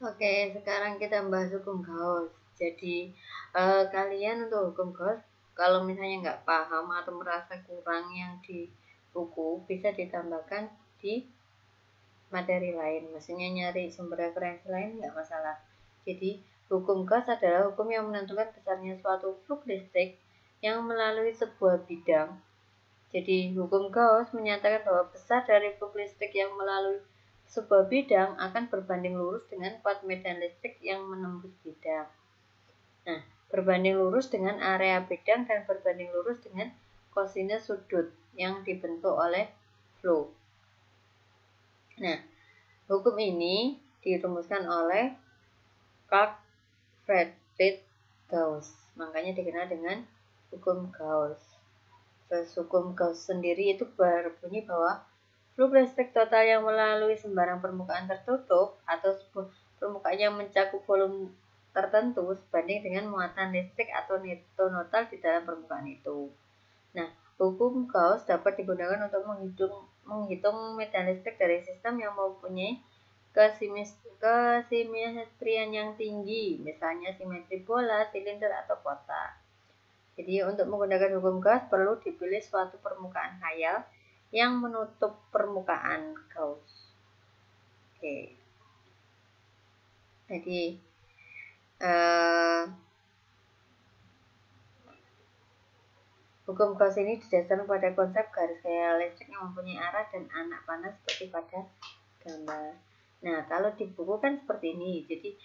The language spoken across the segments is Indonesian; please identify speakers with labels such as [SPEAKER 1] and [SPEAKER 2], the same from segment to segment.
[SPEAKER 1] Oke, sekarang kita bahas hukum Gauss. Jadi, kalian untuk hukum Gauss, kalau misalnya nggak paham atau merasa kurang yang di buku, bisa ditambahkan di materi lain. Maksudnya nyari sumber referensi lain nggak masalah. Jadi, hukum Gauss adalah hukum yang menentukan besarnya suatu flux listrik yang melalui sebuah bidang. Jadi, hukum Gauss menyatakan bahwa besar dari flux listrik yang melalui sebuah bidang akan berbanding lurus dengan kuat medan listrik yang menembus bidang. Nah, berbanding lurus dengan area bidang dan berbanding lurus dengan kosinus sudut yang dibentuk oleh flow. Nah, hukum ini dirumuskan oleh Carl Friedrich Gauss. Makanya dikenal dengan hukum Gauss. Terus hukum Gauss sendiri itu berbunyi bahwa flux listrik total yang melalui sembarang permukaan tertutup atau permukaan yang mencakup volume tertentu sebanding dengan muatan listrik atau neto total di dalam permukaan itu. Nah, hukum Gauss dapat digunakan untuk menghitung medan listrik dari sistem yang mempunyai kesimetrian yang tinggi, misalnya simetri bola, silinder, atau kotak. Jadi untuk menggunakan hukum Gauss perlu dipilih suatu permukaan khayal yang menutup permukaan Gauss. Oke. Jadi hukum Gauss ini didasarkan pada konsep garis khayal listrik yang mempunyai arah dan anak panah seperti pada gambar. Nah, kalau di buku kan seperti ini. Jadi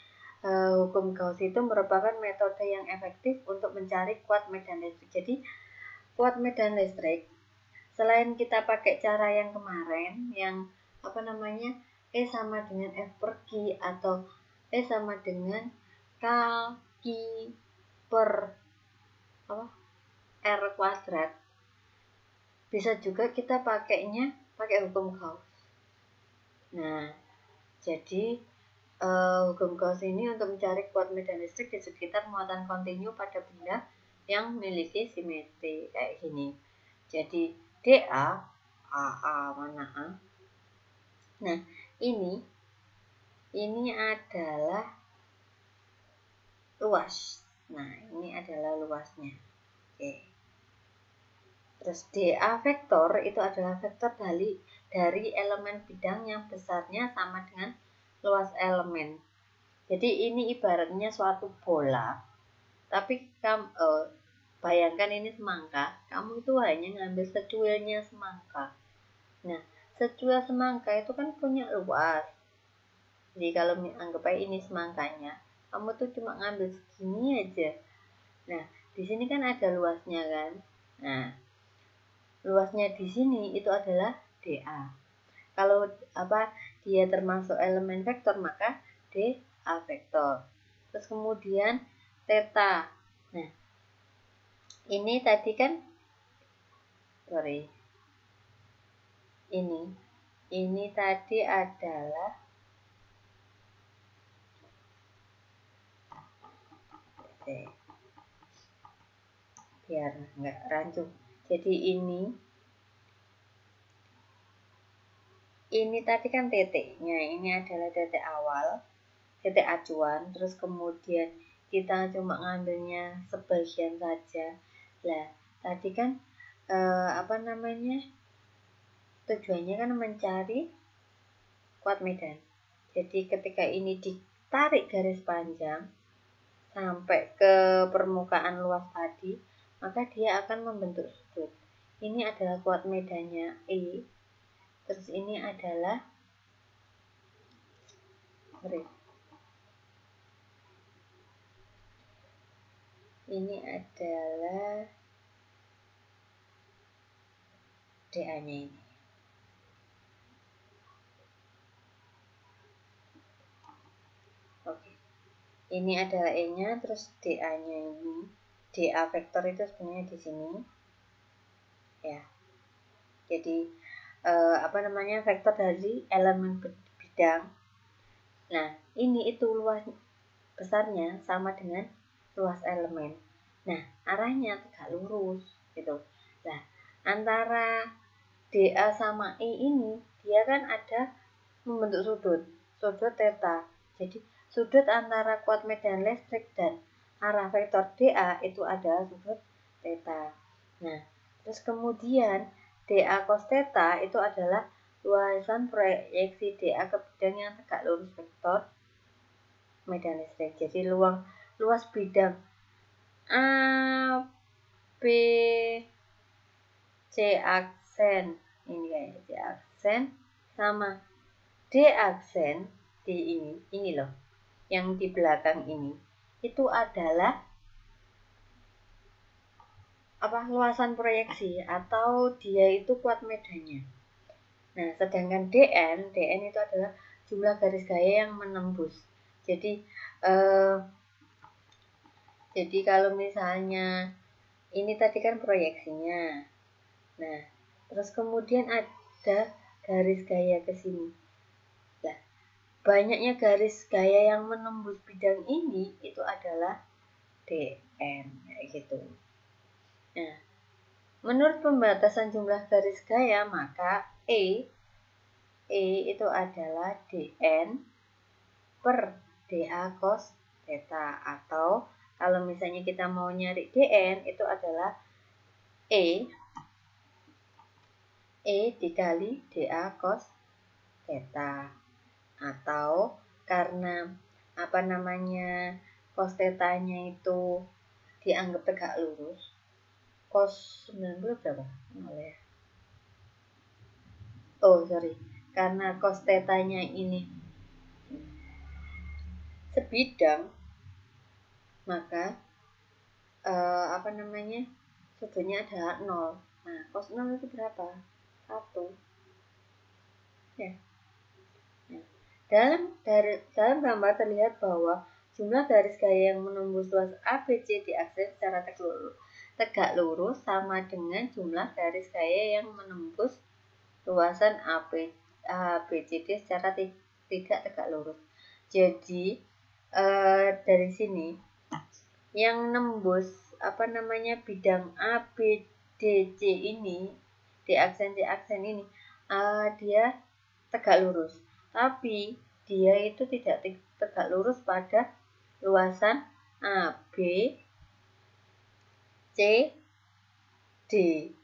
[SPEAKER 1] hukum Gauss itu merupakan metode yang efektif untuk mencari kuat medan listrik. Jadi kuat medan listrik, selain kita pakai cara yang kemarin, yang E sama dengan F per Q atau E sama dengan K Q per R kuadrat, bisa juga kita pakai hukum Gauss. Nah, jadi hukum Gauss ini untuk mencari kuat medan listrik di sekitar muatan kontinu pada benda yang memiliki simetri kayak gini. Jadi DA, AA mana A? Nah, ini adalah luas. Nah, ini adalah luasnya. Oke. Terus DA vektor itu adalah vektor dari elemen bidang yang besarnya sama dengan luas elemen. Jadi ini ibaratnya suatu bola, tapi bayangkan ini semangka, kamu itu hanya ngambil secuilnya semangka. Nah, secuil semangka itu kan punya luas. Jadi kalau anggap aja ini semangkanya, kamu tuh cuma ngambil segini aja. Nah, di sini kan ada luasnya kan. Nah, luasnya di sini itu adalah DA. Kalau dia termasuk elemen vektor, maka DA vektor. Terus kemudian theta. Nah, ini tadi kan ini tadi adalah biar nggak rancu. Jadi ini tadi kan titiknya, ini adalah titik awal, titik acuan, terus kemudian kita cuma ngambilnya sebagian saja. Lah, tadi kan tujuannya kan mencari kuat medan. Jadi ketika ini ditarik garis panjang sampai ke permukaan luas tadi, maka dia akan membentuk sudut. Ini adalah kuat medannya E. Terus ini adalah DA-nya ini. Oke. Ini adalah E-nya, terus DA-nya ini. DA vektor itu sebenarnya di sini. Ya. Jadi vektor dari elemen bidang. Nah, ini itu luas besarnya sama dengan luas elemen. Nah, arahnya tegak lurus gitu. Nah, antara DA sama E ini dia kan ada membentuk sudut theta. Jadi sudut antara kuat medan listrik dan arah vektor dA itu adalah sudut theta. Nah, terus kemudian dA cos theta itu adalah luasan proyeksi dA ke bidang yang tegak lurus vektor medan listrik. Jadi luas bidang A, B, C aksen, ini kayak C aksen sama D aksen di ini loh, yang di belakang ini itu adalah luasan proyeksi atau dia itu kuat medannya. Nah, sedangkan DN itu adalah jumlah garis gaya yang menembus. Jadi kalau misalnya ini tadi kan proyeksinya. Nah, terus kemudian ada garis gaya ke sini. Nah, banyaknya garis gaya yang menembus bidang ini itu adalah DN, kayak gitu. Nah, menurut pembatasan jumlah garis gaya, maka E itu adalah DN per dA cos theta, atau kalau misalnya kita mau nyari DN itu adalah E dikali dA cos theta, atau karena cos theta-nya itu dianggap tegak lurus, cos 90 berapa? Ya. Karena cos theta-nya ini sebidang, maka sudutnya adalah 0. Nah, cos 0 itu berapa? 1. Ya. Nah, dalam gambar terlihat bahwa jumlah garis gaya yang menembus luas ABC di aksen secara tegak lurus sama dengan jumlah garis gaya yang menembus luasan ABCD secara tidak tegak lurus. Jadi dari sini yang nembus bidang ABDC ini di aksen ini dia tegak lurus, tapi dia itu tidak tegak lurus pada luasan AB C D.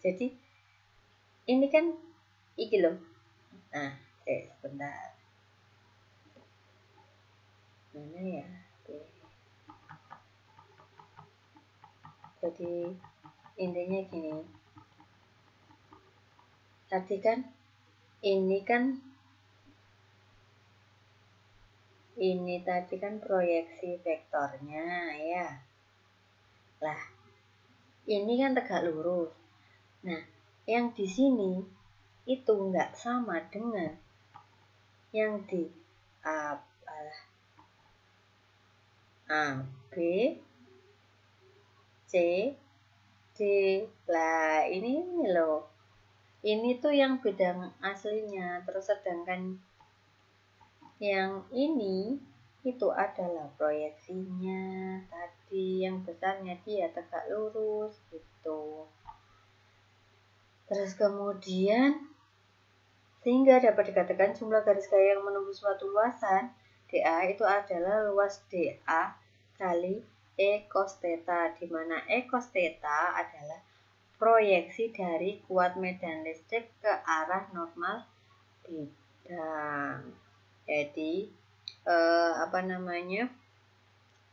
[SPEAKER 1] Jadi ini kan iki loh. Nah, sebentar. Mana ya? Jadi intinya gini. Tadi kan ini tadi kan proyeksi vektornya ya. Lah, ini kan tegak lurus. Nah, yang di sini itu enggak sama dengan yang di A, B, C, D. Lah, ini loh. Ini tuh yang bidang aslinya. Terus sedangkan yang ini itu adalah proyeksinya. Tadi yang besarnya dia tegak lurus gitu. Terus kemudian sehingga dapat dikatakan jumlah garis gaya yang menembus suatu luasan dA itu adalah luas dA kali E cos theta, di mana E cos theta adalah proyeksi dari kuat medan listrik ke arah normal bidang. Jadi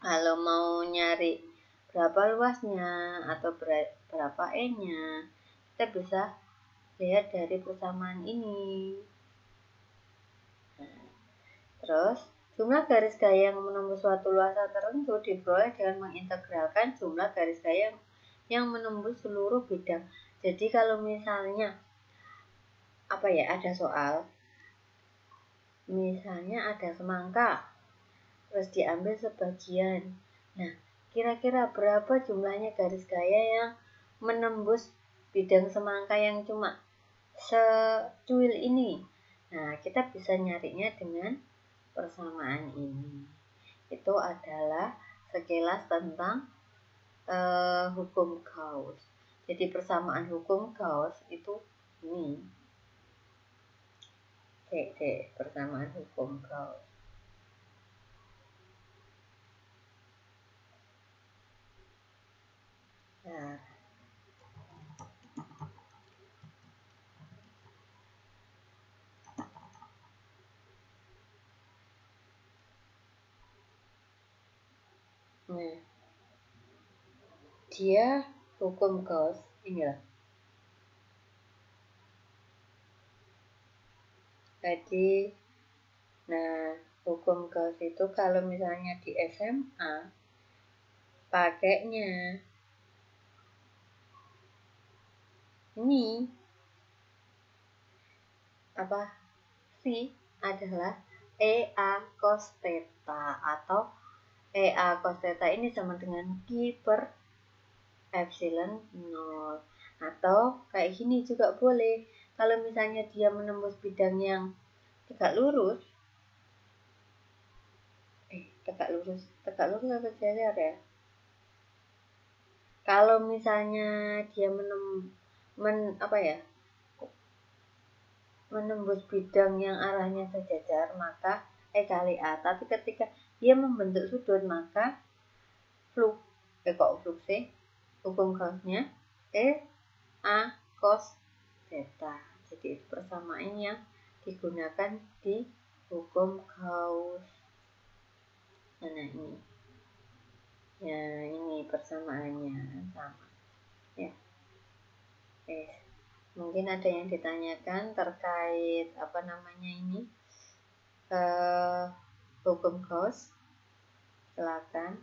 [SPEAKER 1] kalau mau nyari berapa luasnya atau berapa E-nya, kita bisa lihat dari persamaan ini. Nah, terus jumlah garis gaya yang menembus suatu luasan tertentu diperoleh dengan mengintegralkan jumlah garis gaya yang menembus seluruh bidang. Jadi kalau misalnya ada soal, misalnya ada semangka, terus diambil sebagian. Nah, kira-kira berapa jumlahnya garis gaya yang menembus bidang semangka yang cuma secuil ini? Nah, kita bisa nyarinya dengan persamaan ini. Itu adalah sekilas tentang hukum Gauss. Jadi persamaan hukum Gauss itu ini. Persamaan hukum Gauss. Nah, dia hukum Gauss inilah. Jadi, nah, hukum Gauss itu kalau misalnya di SMA pakainya ini apa sih adalah EA cos theta, atau EA cos theta ini sama dengan Q per epsilon 0. Atau kayak gini juga boleh. Kalau misalnya dia menembus bidang yang tegak lurus tegak lurus atau jajar ya? Kalau misalnya dia menembus bidang yang arahnya sejajar, maka E kali A. Tapi ketika dia membentuk sudut, maka flux sih, hukum Gauss-nya E A cos theta. Jadi itu persamaan yang digunakan di hukum Gauss. Nah, ini. Ya, ini persamaannya sama. Ya. Mungkin ada yang ditanyakan terkait ini hukum Gauss. Silakan.